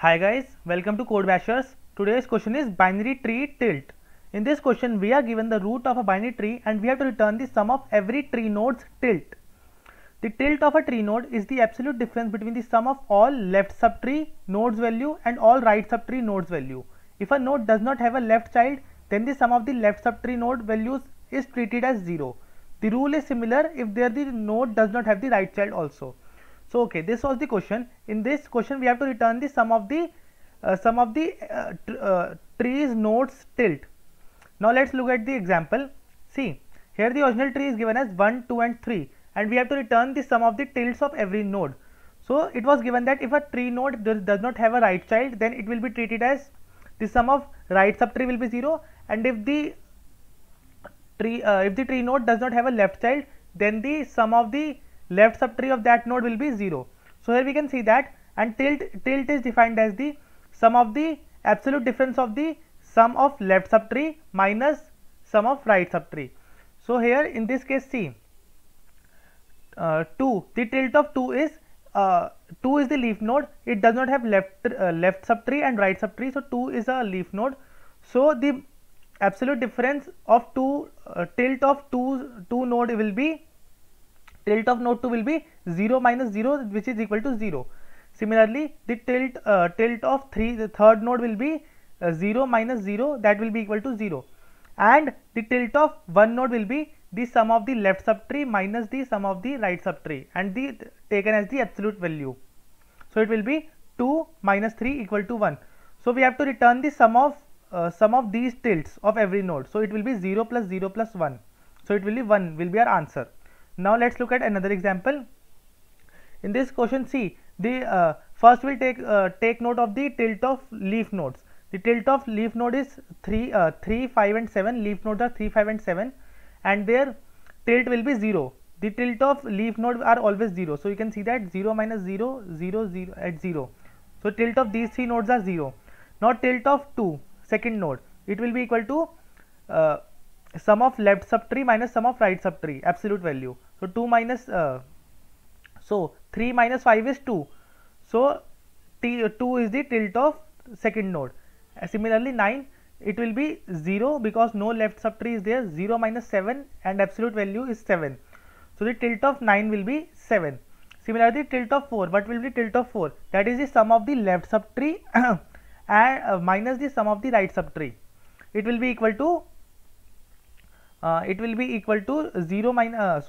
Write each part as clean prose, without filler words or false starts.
Hi guys, welcome to Code Bashers. Today's question is binary tree tilt. In this question, we are given the root of a binary tree and we have to return the sum of every tree node's tilt. The tilt of a tree node is the absolute difference between the sum of all left subtree nodes value and all right subtree nodes value. If a node does not have a left child, then the sum of the left subtree node values is treated as 0. The rule is similar if there the node does not have the right child also. So okay, this was the question. In this question, we have to return the sum of the trees nodes tilt. Now let's look at the example. See, here the original tree is given as 1, 2 and 3 and we have to return the sum of the tilts of every node. So it was given that if a tree node does not have a right child, then it will be treated as the sum of right subtree will be 0, and if the tree node does not have a left child, then the sum of the left subtree of that node will be 0. So here we can see that, and tilt is defined as the sum of the absolute difference of the sum of left subtree minus sum of right subtree. So here in this case, see, 2, the tilt of 2 is 2 is the leaf node. It does not have left subtree and right subtree, so 2 is a leaf node. So the absolute difference of tilt of 2 node will be, tilt of node 2 will be 0 minus 0, which is equal to 0. Similarly, the tilt of the third node will be 0 minus 0, that will be equal to 0, and the tilt of one node will be the sum of the left subtree minus the sum of the right subtree, and the taken as the absolute value. So it will be 2 minus 3 equal to 1. So we have to return the sum of these tilts of every node. So it will be 0 plus 0 plus 1. So it will be 1 will be our answer. Now let's look at another example. In this question, see, the first we'll take note of the tilt of leaf nodes. The tilt of leaf node is 3, 5 and 7. Leaf nodes are 3, 5 and 7 and their tilt will be 0. The tilt of leaf node are always 0. So you can see that 0 minus 0, 0, 0 at 0. So tilt of these 3 nodes are 0. Now tilt of second node, it will be equal to sum of left subtree minus sum of right subtree, absolute value. So 2 minus so 3 minus 5 is 2. So 2 is the tilt of second node. Similarly 9, it will be 0 because no left subtree is there. 0 minus 7 and absolute value is 7. So the tilt of 9 will be 7. Similarly tilt of 4, what will be tilt of 4? That is the sum of the left subtree and minus the sum of the right subtree. It will be equal to 0 minus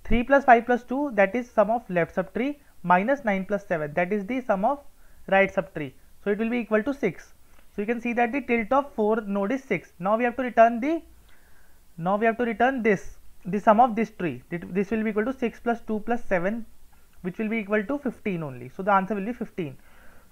3 plus 5 plus 2, that is sum of left subtree, minus 9 plus 7, that is the sum of right subtree. So it will be equal to 6. So you can see that the tilt of 4 node is 6. Now we have to return the sum of this tree. This will be equal to 6 plus 2 plus 7, which will be equal to 15 only. So the answer will be 15.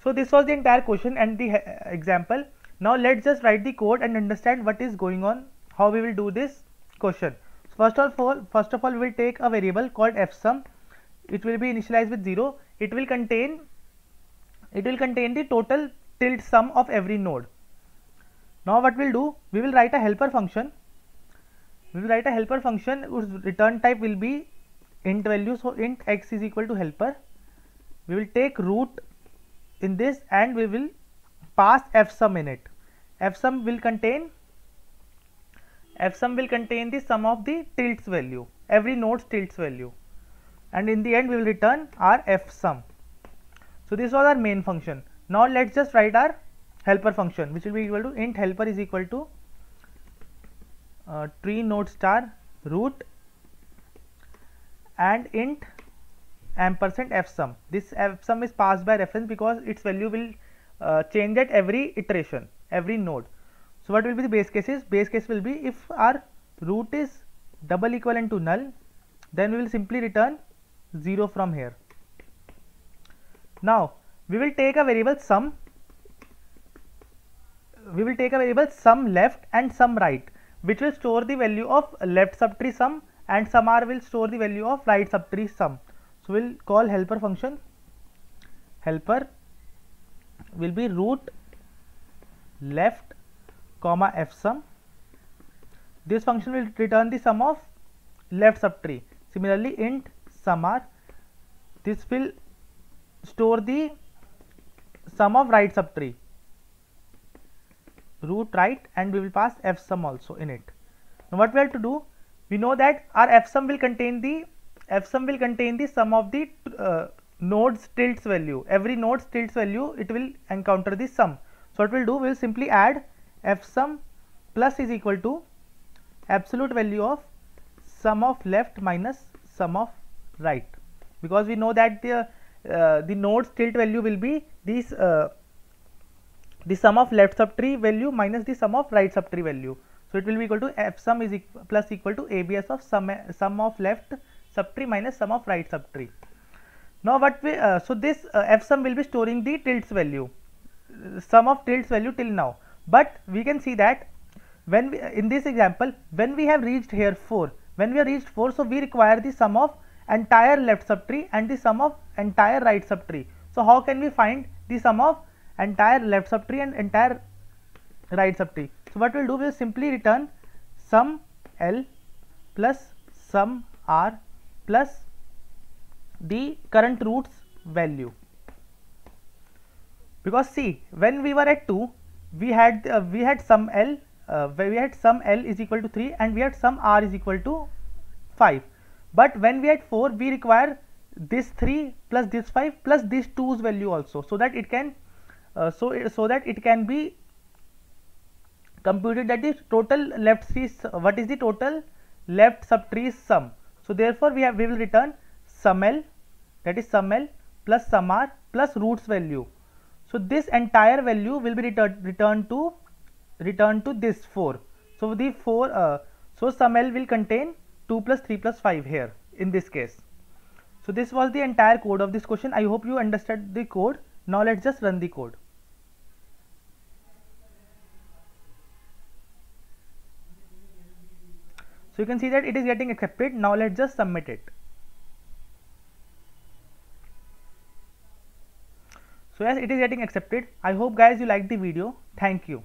So this was the entire question and the example. Now let's just write the code and understand what is going on, how we will do this question. First of all, we will take a variable called fsum. It will be initialized with 0. It will contain the total tilt sum of every node. Now what we'll do, we will write a helper function. Whose return type will be int value. So int x is equal to helper. We will take root in this and we will pass fsum in it. Fsum will contain the sum of the tilts value, every node's tilts value, and in the end we will return our fsum. So this was our main function. Now let's just write our helper function, which will be equal to int helper is equal to tree node star root and int ampersand fsum. This fsum is passed by reference because its value will change at every iteration, every node. So what will be the base cases? Base case will be if our root is double equivalent to null, then we will simply return 0 from here. Now we will take a variable sum. Left and sum right, which will store the value of left subtree sum, and sum r will store the value of right subtree sum. So we will call helper function. Helper will be root left comma fsum. This function will return the sum of left subtree. Similarly int sum r, this will store the sum of right subtree, root right, and we will pass f sum also in it. Now what we have to do, we know that our f sum will contain the sum of the nodes tilts value. Every node tilts value, it will encounter the sum. So what we'll do, we'll simply add f sum plus is equal to absolute value of sum of left minus sum of right, because we know that the nodes tilt value will be these the sum of left subtree value minus the sum of right subtree value. So it will be equal to f sum is plus equal to abs of sum of left subtree minus sum of right subtree. Now what we so this f sum will be storing the tilts value, sum of tilts value till now. But we can see that when we, in this example, when we have reached here 4, when we have reached 4, so we require the sum of entire left subtree and the sum of entire right subtree. So how can we find the sum of entire left subtree and entire right subtree? So what we'll do, we'll simply return sum L plus sum R plus the current roots value. Because see, when we were at 2, we had sum L, where we had sum L is equal to 3 and we had sum R is equal to 5. But when we had 4, we require this 3 plus this 5 plus this 2's value also, so that it can so that it can be computed that the total left tree, what is the total left subtree sum. So therefore we will return sum L, that is sum L plus sum R plus roots value. So this entire value will be returned to this 4. So the 4 so sum L will contain 2 plus 3 plus 5 here in this case. So this was the entire code of this question. I hope you understood the code. Now let's just run the code. So you can see that it is getting accepted. Now let's just submit it. So yes, it is getting accepted. I hope guys you liked the video. Thank you.